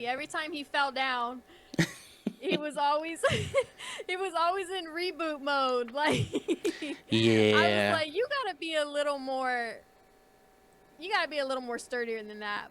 Every time he fell down, he was always he was always in reboot mode. Like I was Yeah. like, you gotta be a little more sturdier than that.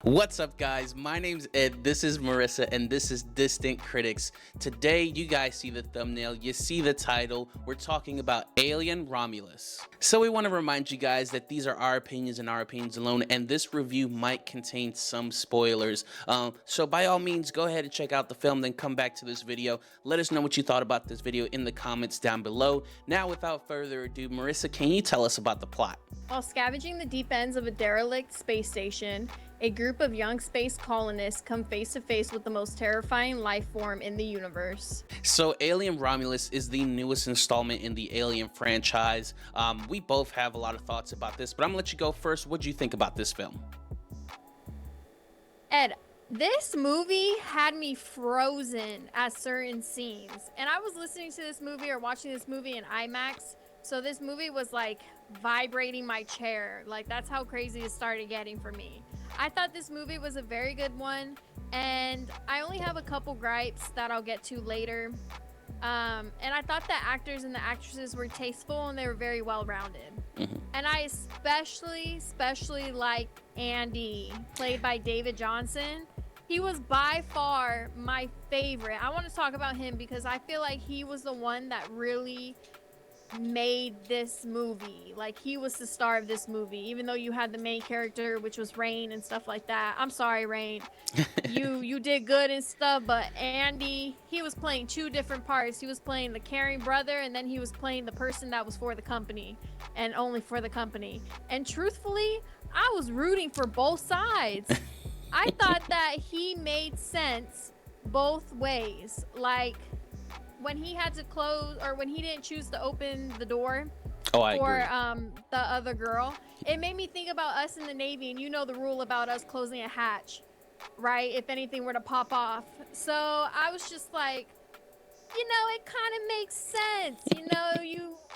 What's up, guys? My name's Ed, this is Marissa, and this is Distant Critics. Today, you guys see the thumbnail, you see the title, we're talking about Alien Romulus. So we want to remind you guys that these are our opinions and our opinions alone, and this review might contain some spoilers. So by all means, go ahead and check out the film, then come back to this video. Let us know what you thought about this video in the comments down below. Now, without further ado, Marissa, can you tell us about the plot? While scavenging the deep ends of a derelict space station, a group of young space colonists come face to face with the most terrifying life form in the universe. So Alien Romulus is the newest installment in the Alien franchise. We both have a lot of thoughts about this, but I'm gonna let you go first. What do you think about this film? Ed, this movie had me frozen at certain scenes. And I was listening to this movie or watching this movie in IMAX. So this movie was like vibrating my chair. Like that's how crazy it started getting for me. I thought this movie was a very good one. And I only have a couple gripes that I'll get to later. And I thought the actors and the actresses were tasteful and they were very well rounded. And I especially like Andy, played by David Johnson. He was by far my favorite. I want to talk about him because I feel like he was the one that really made this movie. Like he was the star of this movie, even though you had the main character, which was Rain and stuff like that. I'm sorry, Rain. You did good and stuff, but Andy, he was playing two different parts. He was playing the caring brother, and then he was playing the person that was for the company and only for the company. And truthfully, I was rooting for both sides. I thought that he made sense both ways. Like when he had to close, or when he didn't choose to open the door Oh, I for agree. the other girl, it made me think about us in the Navy, and you know the rule about us closing a hatch, right? If anything were to pop off. So I was just like, you know, it kind of makes sense. You know,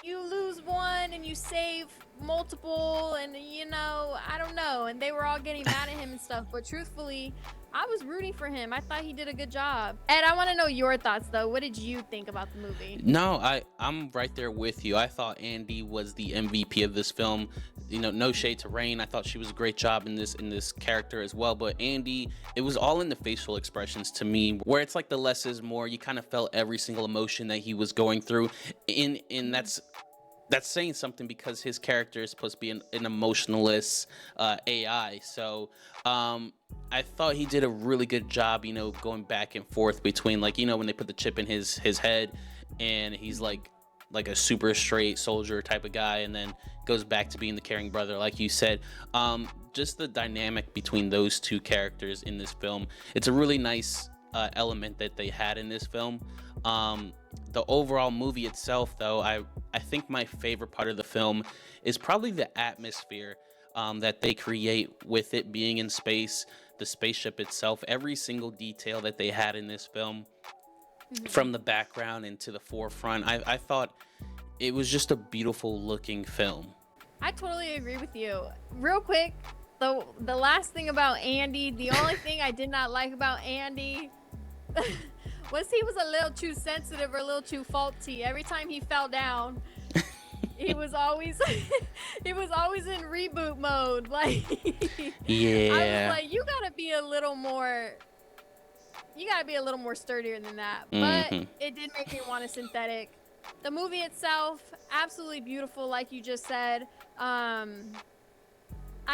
you lose one and you save multiple, and you know, I don't know. And they were all getting mad at him and stuff. But truthfully, I was rooting for him. I thought he did a good job. And I want to know your thoughts, though. What did you think about the movie? No, I'm right there with you. I thought Andy was the MVP of this film. You know, no shade to Rain. I thought she was a great job in this character as well. But Andy, it was all in the facial expressions to me, where it's like the less is more. You kind of felt every single emotion that he was going through. In that's saying something because his character is supposed to be an emotionless AI. So I thought he did a really good job, you know, going back and forth between, like, you know, when they put the chip in his head and he's like a super straight soldier type of guy, and then goes back to being the caring brother, like you said. Just the dynamic between those two characters in this film, it's a really nice element that they had in this film. The overall movie itself, though, I think my favorite part of the film is probably the atmosphere that they create with it being in space, the spaceship itself, every single detail that they had in this film, from the background into the forefront. I thought it was just a beautiful looking film. I totally agree with you. Real quick, the last thing about Andy, the only thing I did not like about Andy was he was a little too sensitive or a little too faulty. Every time he fell down, he was always he was always in reboot mode. Like Yeah. I was like, you gotta be a little more sturdier than that. But it did make me want a synthetic. The movie itself, absolutely beautiful, like you just said. I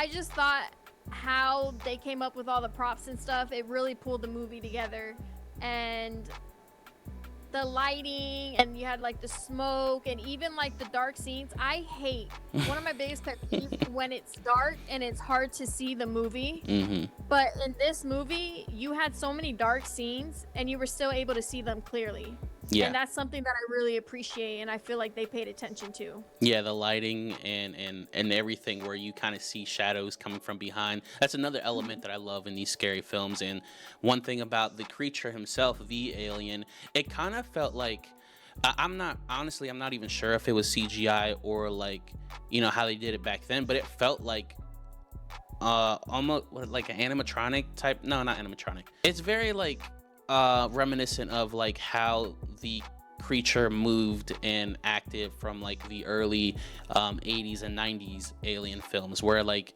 just thought how they came up with all the props and stuff, it really pulled the movie together. And the lighting, and you had like the smoke, and even like the dark scenes. I hate one of my biggest pet peeves when it's dark and it's hard to see the movie. But in this movie, you had so many dark scenes and you were still able to see them clearly. Yeah. And that's something that I really appreciate, and I feel like they paid attention to. Yeah, the lighting and everything where you kind of see shadows coming from behind. That's another element Mhm. that I love in these scary films. And one thing about the creature himself, the alien, it kind of felt like I'm not honestly, I'm not even sure if it was CGI or like how they did it back then, but it felt like almost like an animatronic type. No, not animatronic. It's very like reminiscent of like how the creature moved and acted from like the early 80s and 90s alien films, where like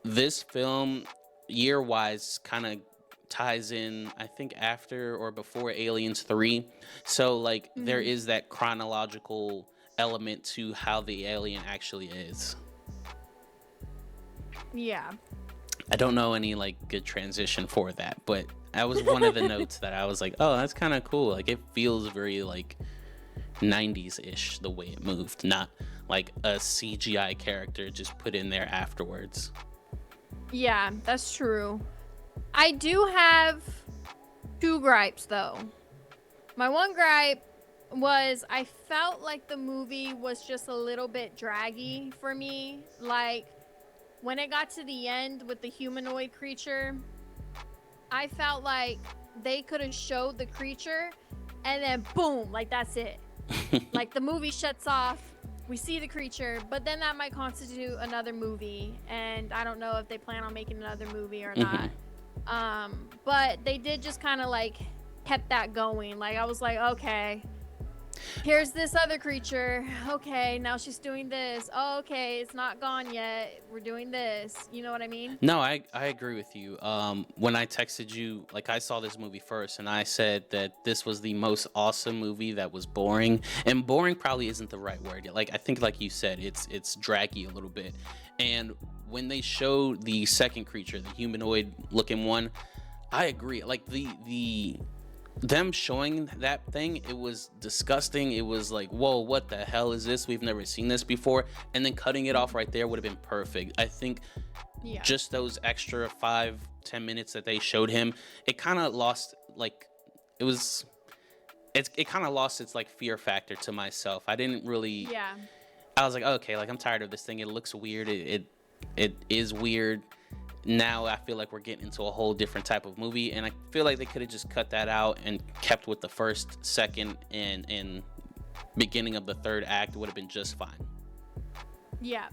this film year wise kind of ties in, I think, after or before Aliens 3. So like there Mhm. is that chronological element to how the alien actually is. Yeah. I don't know any like good transition for that, but that was one of the notes that I was like, oh, that's kind of cool. Like it feels very like 90s ish the way it moved, not like a CGI character just put in there afterwards. Yeah, that's true. I do have two gripes though. My one gripe was I felt like the movie was just a little bit draggy for me. Like when it got to the end with the humanoid creature, I felt like they could have showed the creature and then boom, like that's it. Like the movie shuts off, we see the creature, but then that might constitute another movie, and I don't know if they plan on making another movie or Hmm. not. But they did just kind of like kept that going. Like I was like, okay, here's this other creature. Okay, now she's doing this. Oh, okay, it's not gone yet. We're doing this. You know what I mean? No, I agree with you. When I texted you, like I saw this movie first, and I said that this was the most awesome movie that was boring, and boring probably isn't the right word. Like I think, like you said, it's draggy a little bit. And when they showed the second creature, the humanoid looking one, I agree. Like the them showing that thing, it was disgusting. It was like, whoa, what the hell is this? We've never seen this before. And then cutting it off right there would have been perfect. I think Yeah. just those extra 5-10 minutes that they showed him, it kind of lost like it was it kind of lost its like fear factor to myself. I didn't really. Yeah. I was like, okay, like I'm tired of this thing. It looks weird. It is weird. Now I feel like we're getting into a whole different type of movie, and I feel like they could have just cut that out and kept with the first, second, and beginning of the third act would have been just fine. Yeah.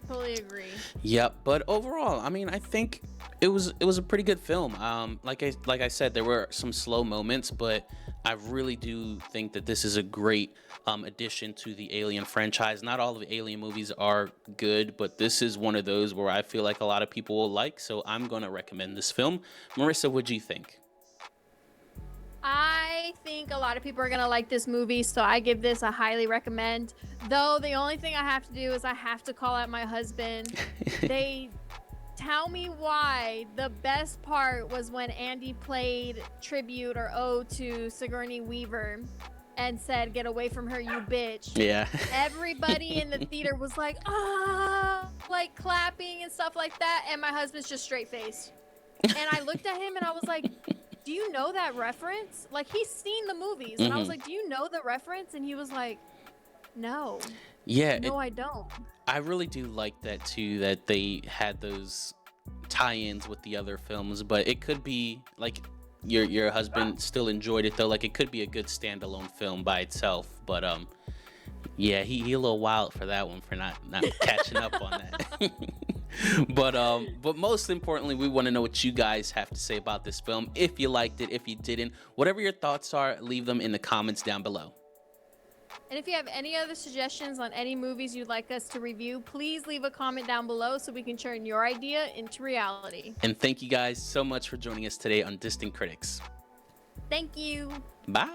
Totally agree. Yep, but overall, I mean, I think it was a pretty good film. Like I said, there were some slow moments, but I really do think that this is a great addition to the Alien franchise. Not all of the Alien movies are good, but this is one of those where I feel like a lot of people will like. So I'm gonna recommend this film. Marissa, what do you think? I think a lot of people are gonna like this movie, so I give this a highly recommend. Though the only thing I have to do is I have to call out my husband. They tell me why the best part was when Andy played tribute or ode to Sigourney Weaver and said, "Get away from her, you bitch." Yeah. Everybody in the theater was like, "Ah," like clapping and stuff like that, and my husband's just straight faced. And I looked at him and I was like, "Do you know that reference?" Like he's seen the movies, and I was Hmm. like, "Do you know the reference?" And he was like, "No, Yeah, no, I don't." I really do like that too, that they had those tie-ins with the other films, but it could be like your husband still enjoyed it though, like it could be a good standalone film by itself. But yeah, he a little wild for that one, for not catching up on that. But most importantly, we want to know what you guys have to say about this film. If you liked it, if you didn't, whatever your thoughts are, leave them in the comments down below. And if you have any other suggestions on any movies you'd like us to review, please leave a comment down below so we can turn your idea into reality. And thank you guys so much for joining us today on Distant Critics. Thank you. Bye.